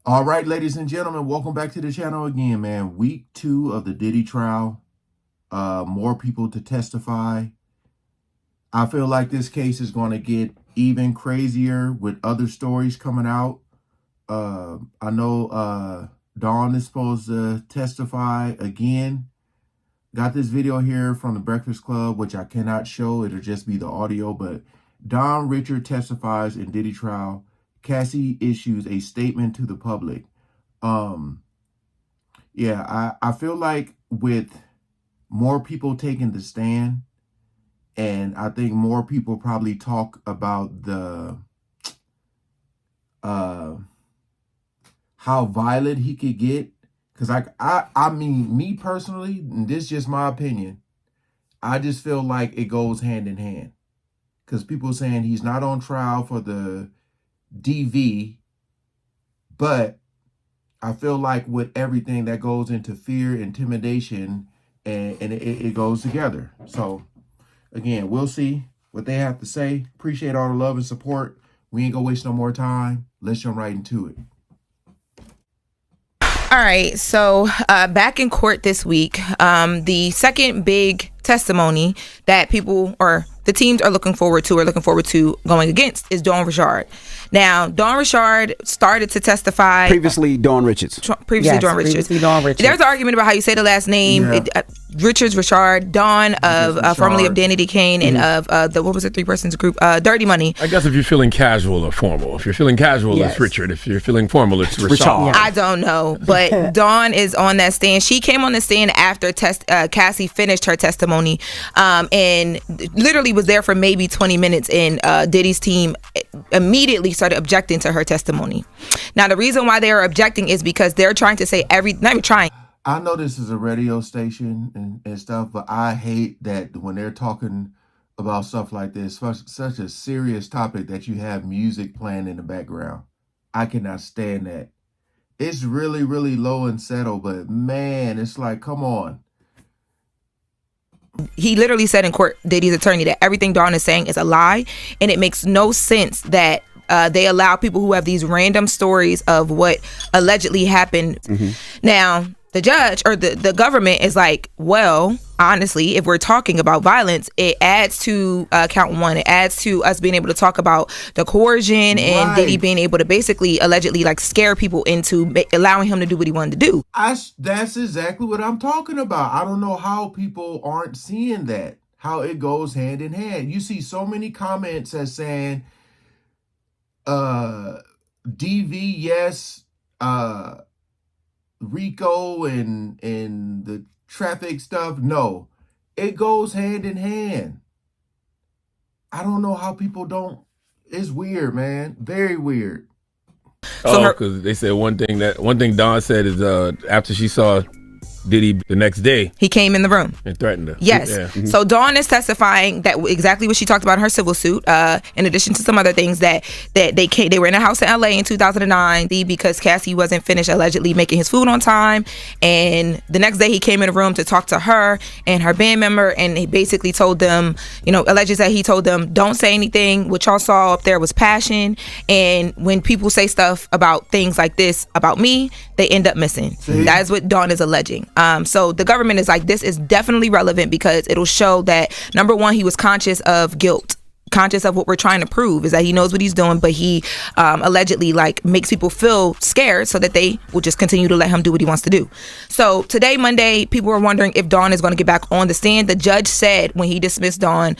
All right, ladies and gentlemen, welcome back to the channel again, man. Week 2 of the Diddy trial. More people to testify. I feel like this case is going to get even crazier with other stories coming out. I know Dawn is supposed to testify again. Got this video here from the Breakfast Club, which I cannot show. It'll just be the audio, but Don Richard testifies in Diddy trial. Cassie issues a statement to the public. Yeah, I feel like with more people taking the stand, and I think more people probably talk about the how violent he could get. Because I mean, me personally, and this is just my opinion, I just feel like it goes hand in hand. Because people are saying he's not on trial for the DV, but I feel like with everything that goes into fear, intimidation, and it goes together. So again, we'll see what they have to say. Appreciate all the love and support. We ain't gonna waste no more time. Let's jump right into it. All right, so back in court this week, the second big testimony that people or the teams are looking forward to going against is Dawn Richard. Now, Dawn Richard started to testify. Previously, Dawn Richards. Previously, Dawn Richards. There's an argument about how you say the last name. Yeah. Richards, Richard, Dawn of formerly of Danny D. Kane and of the what was it, 3 persons group, Dirty Money. I guess if you're feeling casual or formal. If you're feeling casual, Yes. It's Richard. If you're feeling formal, it's Richard. I don't know, but Dawn is on that stand. She came on the stand after Cassie finished her testimony, and literally was there for maybe 20 minutes. And Diddy's team immediately started objecting to her testimony. Now, the reason why they are objecting is because they're trying to say not even trying. I know this is a radio station and stuff, but I hate that when they're talking about stuff like this, such a serious topic, that you have music playing in the background. I cannot stand that. It's really, really low and settled, but man, it's like, come on. He literally said in court, Diddy's attorney, that everything Dawn is saying is a lie, and it makes no sense that they allow people who have these random stories of what allegedly happened. Now, the judge or the government is like, well, honestly, if we're talking about violence, it adds to count 1. It adds to us being able to talk about the coercion and Diddy being able to basically allegedly like scare people into allowing him to do what he wanted to do. That's exactly what I'm talking about. I don't know how people aren't seeing that, how it goes hand in hand. You see so many comments as saying, DV, yes, Rico and the traffic stuff, no. It goes hand in hand. I don't know how people don't. It's weird, man. Very weird. Because they said one thing Dawn said is after she saw Diddy the next day, he came in the room and threatened her. Yes. Yeah. So Dawn is testifying that exactly what she talked about in her civil suit, in addition to some other things that they were in a house in LA in 2009 because Cassie wasn't finished allegedly making his food on time, and the next day he came in the room to talk to her and her band member, and he basically told them, allegedly that he told them, don't say anything, what y'all saw up there was passion, and when people say stuff about things like this about me, they end up missing. That is what Dawn is alleging. So the government is like, this is definitely relevant because it'll show that, number one, he was conscious of guilt, conscious of what we're trying to prove is that he knows what he's doing, but he allegedly like makes people feel scared so that they will just continue to let him do what he wants to do. So today, Monday, people were wondering if Dawn is going to get back on the stand. The judge said when he dismissed Dawn,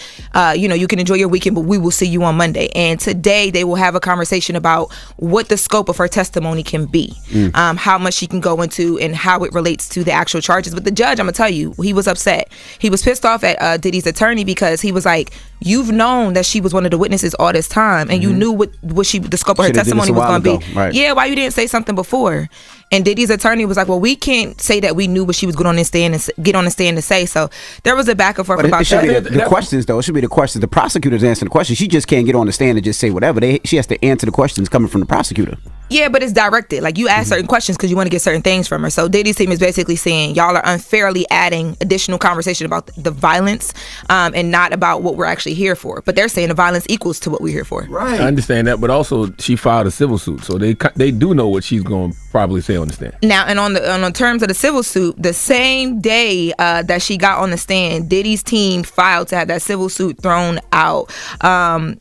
you can enjoy your weekend, but we will see you on Monday. And today they will have a conversation about what the scope of her testimony can be, how much she can go into and how it relates to the actual charges. But the judge, I'm gonna tell you, he was upset. He was pissed off at Diddy's attorney because he was like, you've known that she was one of the witnesses all this time, and you knew what the scope of her testimony was going to be. Right. Yeah, why you didn't say something before? And Diddy's attorney was like, well, we can't say that we knew what she was going on the stand and get on the stand to say. So there was a back and forth about it should that. Be the questions, though. It should be the questions. The prosecutor's answering the questions. She just can't get on the stand and just say whatever. She has to answer the questions coming from the prosecutor. Yeah, but it's directed. Like, you ask certain questions because you want to get certain things from her. So Diddy's team is basically saying y'all are unfairly adding additional conversation about the violence, and not about what we're actually here for. But they're saying the violence equals to what we're here for. Right. I understand that, but also she filed a civil suit, so they do know what she's going to probably say on the stand. Now, and on the terms of the civil suit, the same day that she got on the stand, Diddy's team filed to have that civil suit thrown out.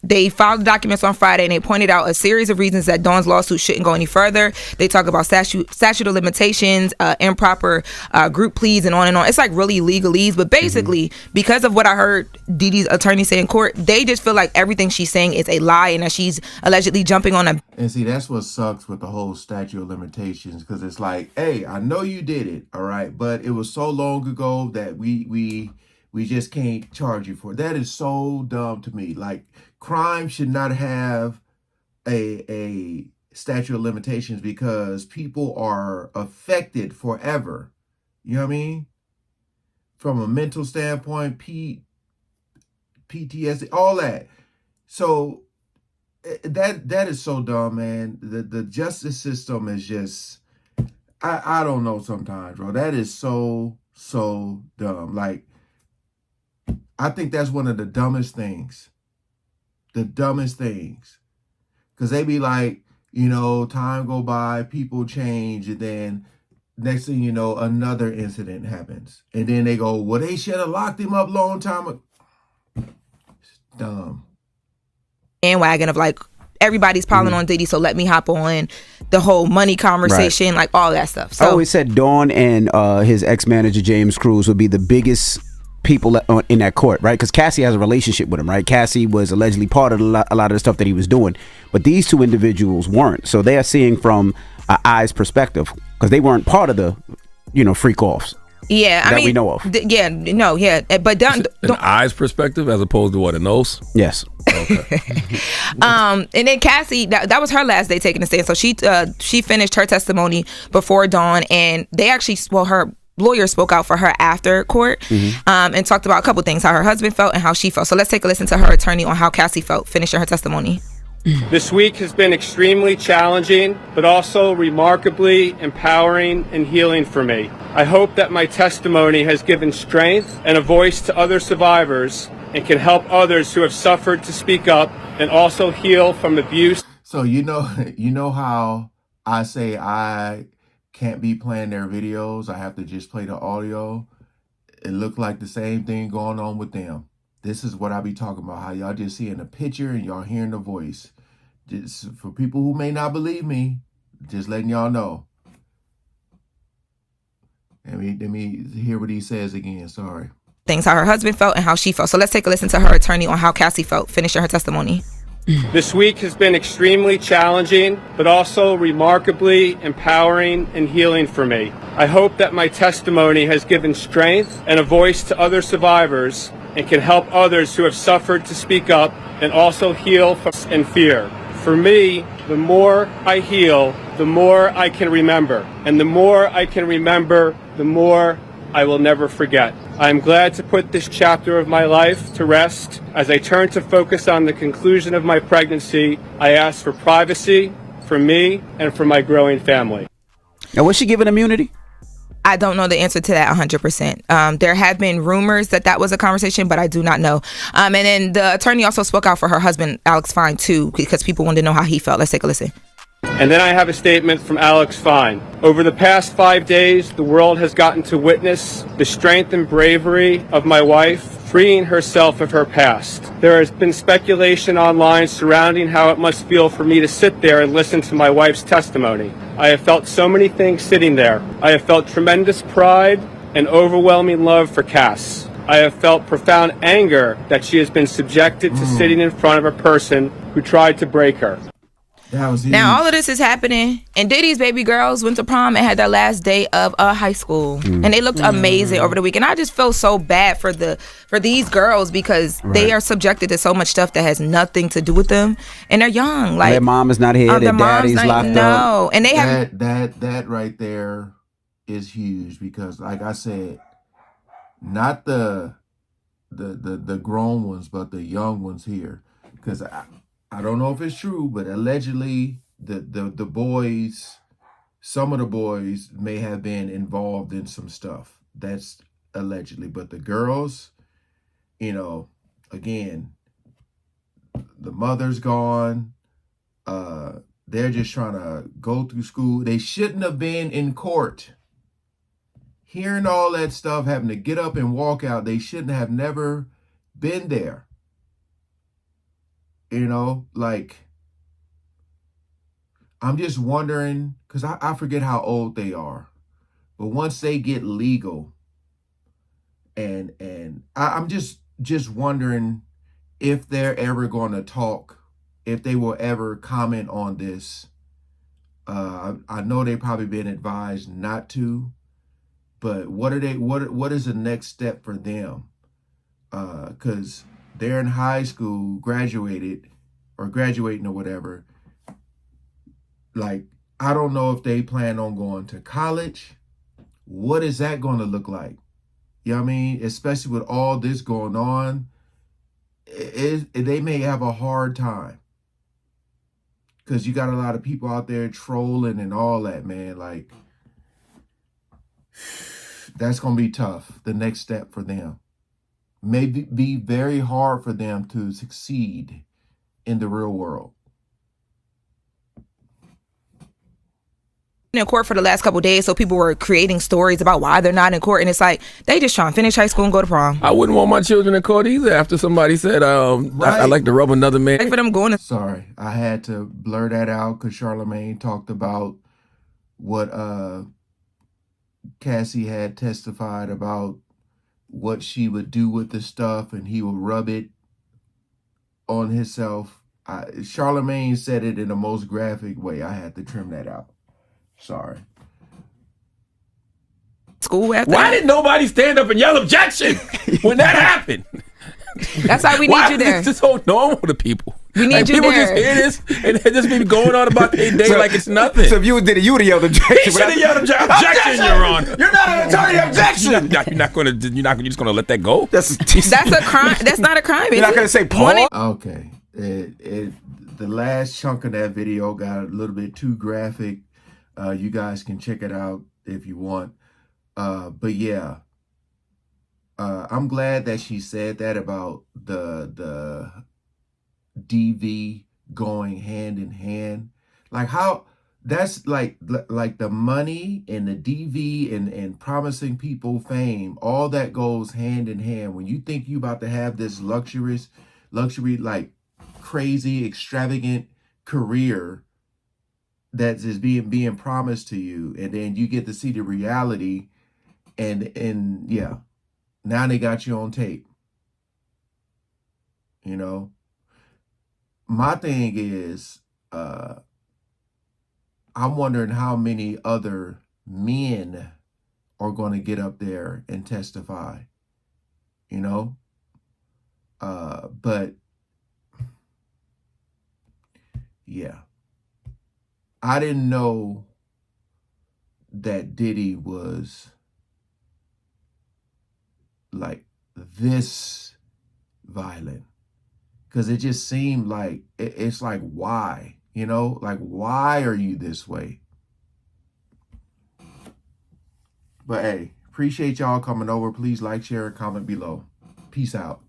They filed the documents on Friday, and they pointed out a series of reasons that Dawn's lawsuit shouldn't go any further. They talk about statute of limitations, improper group pleas, and on and on. It's like really legalese, but basically, because of what I heard Diddy's attorney say in court, they just feel like everything she's saying is a lie and that she's allegedly jumping on a... And see, that's what sucks with the whole statute of limitations, because it's like, hey, I know you did it, all right, but it was so long ago that we just can't charge you for it. That is so dumb to me. Like, crime should not have a statute of limitations because people are affected forever. You know what I mean? From a mental standpoint, PTSD, all that. So that is so dumb, man. The justice system is just, I don't know sometimes, bro. That is so dumb. Like, I think that's one of the dumbest things. The dumbest things. Because they be like, you know, time go by, people change, and then next thing you know, another incident happens. And then they go, well, they should have locked him up long time ago. It's dumb. Bandwagon of like, everybody's piling on Diddy, so let me hop on the whole money conversation, like all that stuff. So I always said Dawn and his ex-manager James Cruz would be the biggest people in that court, right? Because Cassie has a relationship with him, right? Cassie was allegedly part of a lot of the stuff that he was doing, but these two individuals weren't. So they are seeing from an eye's perspective because they weren't part of the, freak offs. Yeah, I that mean, we know of. But don't An eye's perspective as opposed to what, a nose? Yes. Okay. and then Cassie, that was her last day taking the stand. So she finished her testimony before Dawn, and they actually, her lawyer spoke out for her after court, and talked about a couple things, how her husband felt and how she felt. So let's take a listen to her attorney on how Cassie felt finishing her testimony. This week has been extremely challenging, but also remarkably empowering and healing for me. I hope that my testimony has given strength and a voice to other survivors and can help others who have suffered to speak up and also heal from abuse. So you know how I say I can't be playing their videos. I have to just play the audio. It looked like the same thing going on with them. This is what I be talking about, how y'all just seeing the picture and y'all hearing the voice. Just for people who may not believe me, just letting y'all know. Let me hear what he says again. Sorry. Things, how her husband felt and how she felt. So let's take a listen to her attorney on how Cassie felt finishing her testimony. This week has been extremely challenging, but also remarkably empowering and healing for me. I hope that my testimony has given strength and a voice to other survivors and can help others who have suffered to speak up and also heal from and fear. For me, the more I heal, the more I can remember. And the more I can remember, the more I will never forget. I am glad to put this chapter of my life to rest. As I turn to focus on the conclusion of my pregnancy, I ask for privacy for me and for my growing family. Now, was she given immunity? I don't know the answer to that 100%. There have been rumors that was a conversation, but I do not know. And then the attorney also spoke out for her husband, Alex Fine, too, because people wanted to know how he felt. Let's take a listen. And then I have a statement from Alex Fine. Over the past 5 days, the world has gotten to witness the strength and bravery of my wife, freeing herself of her past. There has been speculation online surrounding how it must feel for me to sit there and listen to my wife's testimony. I have felt so many things sitting there. I have felt tremendous pride and overwhelming love for Cass. I have felt profound anger that she has been subjected to sitting in front of a person who tried to break her. Now, all of this is happening, and Diddy's baby girls went to prom and had their last day of high school, and they looked amazing over the weekend. I just feel so bad for these girls because they are subjected to so much stuff that has nothing to do with them, and they're young. Like, their mom is not here, their daddy's locked up. No, and they have that right there is huge because, like I said, not the grown ones, but the young ones here, because I don't know if it's true, but allegedly the boys, some of the boys may have been involved in some stuff. That's allegedly, but the girls, you know, again, the mother's gone. They're just trying to go through school. They shouldn't have been in court. Hearing all that stuff, having to get up and walk out, they shouldn't have never been there. You know, like, I'm just wondering, because I forget how old they are, but once they get legal, and I'm just wondering if they're ever going to talk, if they will ever comment on this. I know they've probably been advised not to, but what is the next step for them? Because they're in high school, graduating or whatever. Like, I don't know if they plan on going to college. What is that going to look like? You know what I mean? Especially with all this going on, they may have a hard time. Because you got a lot of people out there trolling and all that, man. Like, that's going to be tough. The next step for them. May be very hard for them to succeed in the real world. In court for the last couple of days, so people were creating stories about why they're not in court, and it's like they just trying to finish high school and go to prom. I wouldn't want my children in court either. After somebody said, Right. I like to rub another man. Like for them going to Sorry, I had to blur that out because Charlamagne talked about what Cassie had testified about, what she would do with the stuff, and he would rub it on himself. Charlamagne said it in the most graphic way. I had to trim that out. Sorry. school after Why that. did nobody stand up and yell objection when that happened? That's why we need Why you is there. this so normal to people? We need you people there. just hear this and they just be going on about their day like it's nothing. So if you did it, you would have yelled objection. He should have yelled objection, Your Honor. You're not an attorney. Objection. You're just gonna let that go? That's a crime. That's not a crime. You're not gonna say Paul. Okay. The last chunk of that video got a little bit too graphic. You guys can check it out if you want. But yeah, I'm glad that she said that about the DV going hand in hand. Like how that's like the money and the DV and promising people fame, all that goes hand in hand. When you think you about to have this luxury, like crazy, extravagant career that is being promised to you, and then you get to see the reality, and yeah, now they got you on tape. You know, my thing is, I'm wondering how many other men are going to get up there and testify. You know, but yeah. I didn't know that Diddy was like this violent, because it just seemed like it's like, why, you know, like, why are you this way? But hey, appreciate y'all coming over. Please like, share, and comment below. Peace out.